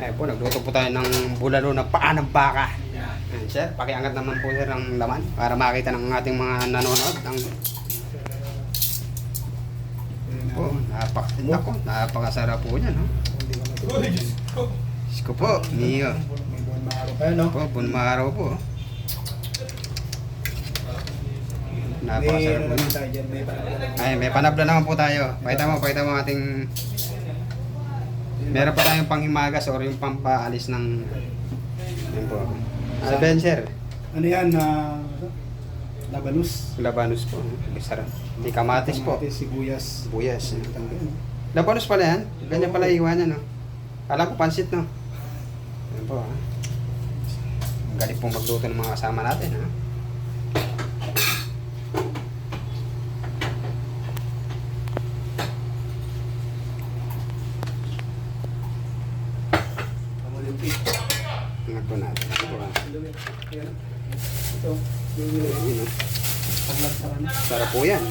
Ayun po, nagluto po tayo ng bulalo na paa ng baka. Ayan, sir, pakiangat naman po sir ng laman para makita ng ating mga nanonood. Napakasarap po niyan, no? Diyos ko po, niyo. May buwan maaraw kayo, no? Po, bunmaraw po. Napakasarap po May niyan. tayo dyan, may panapala. Ay, may panabla naman po tayo. Pakita mo ating... Meron pa tayong panghimagas or yung pampaalis ng... Yan po. Ano ba yan, sir? Ano yan, labanus. Labanus po. Sarap. May kamatis po. Kamatis, sibuyas. Buyas. Ayun. Labanus pala yan. Ganyan pala iwanan, no? Alam ko pansit, no? Yan po, ha? Ang galing pong magluto ng mga kasama natin, ha? Ingat po natin. Ito po, ha? Ito. Yun, no? Paglag sa kanya. Sarap po yan.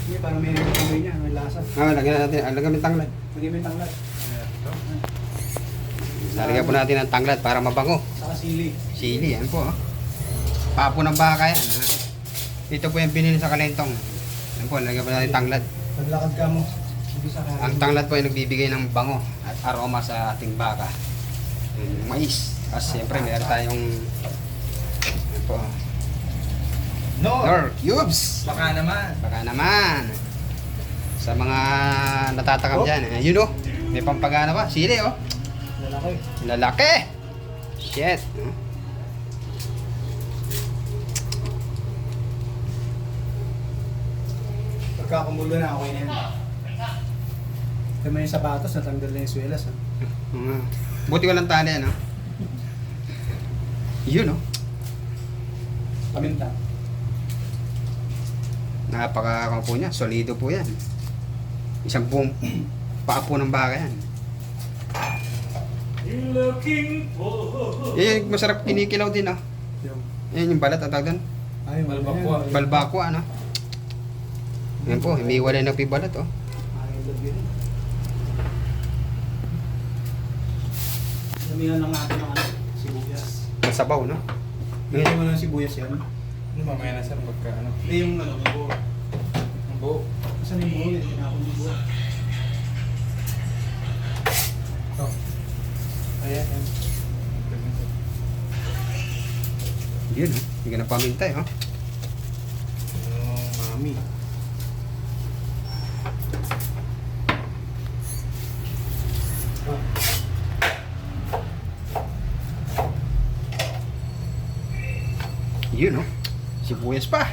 Hindi, parang may kamay niya, may lasa. Lagyan natin. Lagyan ng tanglad. Lagyan mo yung tanglad. Lalagyan po natin ng tanglad para mabango. Saka sili. Sili, yan po. Papo ng baka yan. Ha? Ito po yung binili sa kalentong. Yan po, lagyan po natin tanglad. Paglakad ka mo. Hindi sa kanya. Ang tanglad po ay nagbibigay ng bango at aroma sa ating baka. Yung mais. Kasi siyempre meron tayong yan po. Nor cubes. Baka naman. Baka naman. Sa mga natatakam dyan. Yun o. May pampagana pa. Sili o. Lalaki. Lalaki. Shit. Pagkakumulo na, okay na yan. Ito mo yung sapatos, natanggal na yung swelas. Ha? Buti walang tali ano. Yun o. Paminta. Napaka po niya. Solido po yan. Isang buong paa po ng baka yan. Yan yung masarap kinikilaw din ah. Yung, Yan yung balat at tawag doon. ay, Balbakwa. Balbakwa ano. Yan po, humiwalay na po yung balat oh. Ay, love yun. Damihan lang natin ng sibuyas. Masabaw no. Lagyan mo ng sibuyas yan. Ano mamaya na sir pagka ano? Hindi yung buo. Ang buo. Saan yung buo? Yung tinapon yung buo. Ito. Ayan. Yun oh. Hindi ka na pamintay oh. Mami. Yun oh. Sibuyas pa.